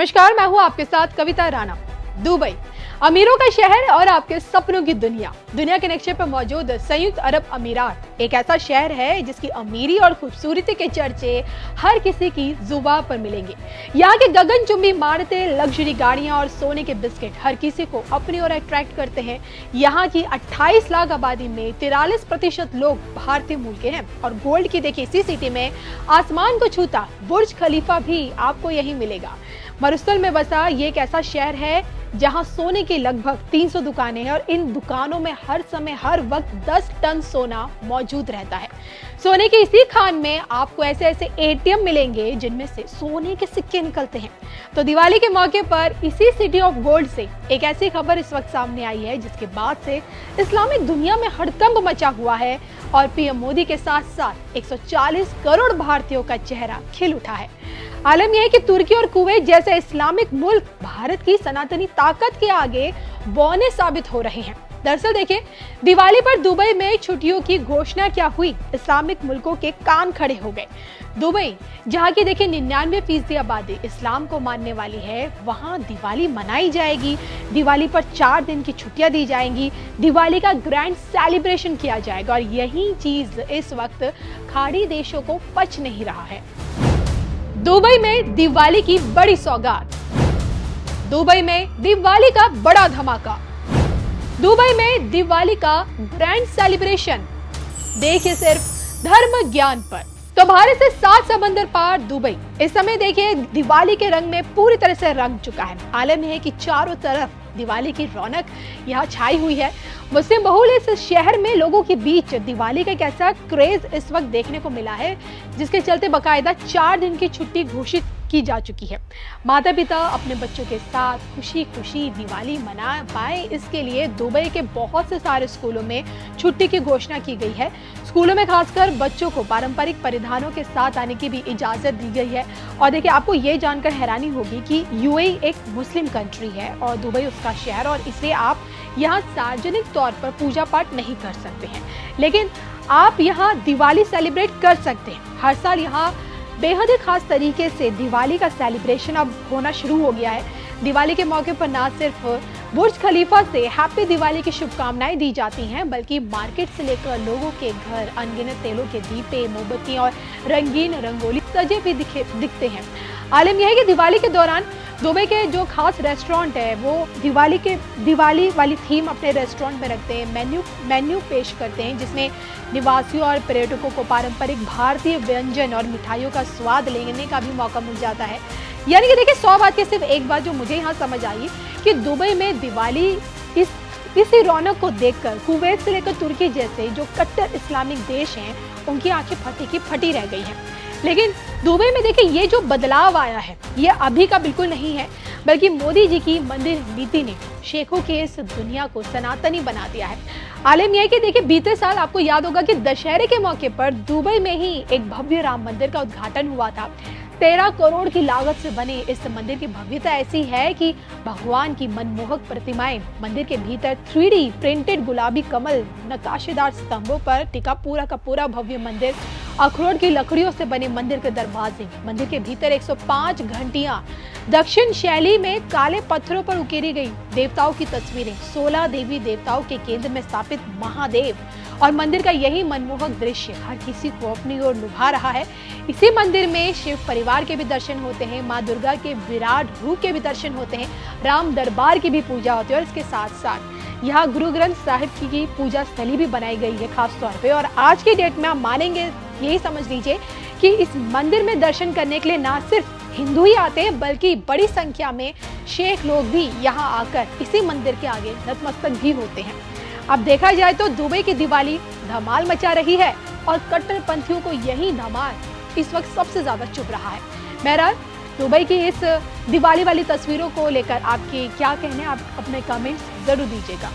नमस्कार, मैं हूं आपके साथ कविता राणा। दुबई, अमीरों का शहर और आपके सपनों की दुनिया। दुनिया के नक्शे पर मौजूद संयुक्त अरब अमीरात एक ऐसा शहर है जिसकी अमीरी और खूबसूरती के चर्चे हर किसी की जुबान पर मिलेंगे। यहाँ के गगनचुंबी इमारतें, लग्जरी गाड़ियां और सोने के बिस्किट हर किसी को अपनी ओर अट्रैक्ट करते हैं। यहाँ की 28 लाख आबादी में 43% लोग भारतीय मूल के हैं और गोल्ड की देखिए इसी सिटी में आसमान को छूता बुर्ज खलीफा भी आपको यही मिलेगा। मरुस्थल में बसा ये एक ऐसा शहर है जहां सोने की लगभग 300 दुकानें हैं और इन दुकानों में हर समय हर वक्त 10 टन सोना मौजूद रहता है। सोने की इसी खान में आपको ऐसे ऐसे एटीएम मिलेंगे जिनमें से सोने के सिक्के निकलते हैं। तो दिवाली के मौके पर इसी सिटी ऑफ गोल्ड से एक ऐसी खबर इस वक्त सामने आई है जिसके बाद से इस्लामिक दुनिया में हड़कंप मचा हुआ है और पीएम मोदी के साथ साथ 140 करोड़ भारतीयों का चेहरा खिल उठा है। आलम यह है कि तुर्की और कुवैत जैसे इस्लामिक मुल्क भारत की सनातनी ताकत के आगे बौने साबित हो रहे हैं। दरअसल देखिए, दिवाली पर दुबई में छुट्टियों की घोषणा क्या हुई, इस्लामिक मुल्कों के कान खड़े हो गए। दुबई, जहाँ की देखिए 99% आबादी इस्लाम को मानने वाली है, वहाँ दिवाली मनाई जाएगी। दिवाली पर 4 दिन की छुट्टियां दी जाएंगी। दिवाली का ग्रैंड सेलिब्रेशन किया जाएगा और यही चीज इस वक्त खाड़ी देशों को पच नहीं रहा है। दुबई में दिवाली की बड़ी सौगात। दुबई में दिवाली का बड़ा धमाका। दुबई में दिवाली का ग्रैंड सेलिब्रेशन। देखिए सिर्फ धर्म ज्ञान पर। तो भारत से 7 समंदर पार दुबई इस समय देखिए दिवाली के रंग में पूरी तरह से रंग चुका है। आलम है कि चारों तरफ दिवाली की रौनक यहाँ छाई हुई है। मुस्लिम बहुल इस शहर में लोगों के बीच दिवाली का एक ऐसा क्रेज इस वक्त देखने को मिला है जिसके चलते बकायदा 4 दिन की छुट्टी घोषित की जा चुकी है। माता पिता अपने बच्चों के साथ खुशी खुशी दिवाली मना पाए, इसके लिए दुबई के बहुत से सारे स्कूलों में छुट्टी की घोषणा की गई है। स्कूलों में खासकर बच्चों को पारंपरिक परिधानों के साथ आने की भी इजाजत दी गई है। और देखिए, आपको ये जानकर हैरानी होगी कि यूएई एक मुस्लिम कंट्री है और दुबई उसका शहर, और इसलिए आप यहाँ सार्वजनिक तौर पर पूजा पाठ नहीं कर सकते हैं, लेकिन आप यहाँ दिवाली सेलिब्रेट कर सकते हैं। हर साल यहाँ बेहद ही खास तरीके से दिवाली का सेलिब्रेशन अब होना शुरू हो गया है। दिवाली के मौके पर न सिर्फ बुर्ज खलीफा से हैप्पी दिवाली की शुभकामनाएं दी जाती हैं, बल्कि मार्केट से लेकर लोगों के घर अनगिनत तेलों के दीपे, मोमबत्तियां और रंगीन रंगोली सजे भी दिखते हैं। आलम यह है कि दिवाली के दौरान दुबई के जो खास रेस्टोरेंट है वो दिवाली वाली थीम अपने रेस्टोरेंट में रखते हैं। मेन्यू पेश करते हैं जिसमें निवासियों और पर्यटकों को पारंपरिक भारतीय व्यंजन और मिठाइयों का स्वाद लेने का भी मौका मिल जाता है। यानी कि देखिए, 100 बात की सिर्फ एक बात जो मुझे यहाँ समझ आई कि दुबई में दिवाली इसी रौनक को देखकर कुवैत से लेकर तुर्की जैसे जो कट्टर इस्लामिक देश हैं उनकी आंखें फटी की फटी रह गई हैं। लेकिन दुबई में देखिए, ये जो बदलाव आया है ये अभी का बिल्कुल नहीं है, बल्कि मोदी जी की मंदिर नीति ने शेखों के इस दुनिया को सनातनी बना दिया है। आलम यह है कि देखिए, बीते साल आपको याद होगा कि दशहरे के मौके पर दुबई में ही एक भव्य राम मंदिर का उद्घाटन हुआ था। 13 करोड़ की लागत से बने इस मंदिर की भव्यता ऐसी है कि भगवान की मनमोहक प्रतिमाएं मंदिर के भीतर 3D प्रिंटेड गुलाबी कमल नक्काशीदार स्तंभों पर टिका पूरा का पूरा भव्य मंदिर, अखरोट की लकड़ियों से बने मंदिर के दरवाजे, मंदिर के भीतर 105 घंटियां, दक्षिण शैली में काले पत्थरों पर उकेरी गई देवताओं की तस्वीरें, 16 देवी देवताओं के केंद्र में स्थापित महादेव और मंदिर का यही मनमोहक दृश्य हर किसी को अपनी ओर लुभा रहा है। इसी मंदिर में शिव परिवार के भी दर्शन होते हैं, माँ दुर्गा के विराट रूप के भी दर्शन होते हैं, राम दरबार की भी पूजा होती है और इसके साथ साथ यहाँ गुरु ग्रंथ साहिब की पूजा स्थली भी बनाई गई है खास तौर पे। और आज की डेट में आप मानेंगे, यही समझ लीजिए कि इस मंदिर में दर्शन करने के लिए ना सिर्फ हिंदू ही आते हैं बल्कि बड़ी संख्या में शेख लोग भी यहाँ आकर इसी मंदिर के आगे नतमस्तक भी होते हैं। अब देखा जाए तो दुबई की दिवाली धमाल मचा रही है और कट्टरपंथियों को यही धमाल इस वक्त सबसे ज्यादा चुभ रहा है। बहरहाल, दुबई की इस दिवाली वाली तस्वीरों को लेकर आपके क्या कहने, आप अपने कमेंट्स जरूर दीजिएगा।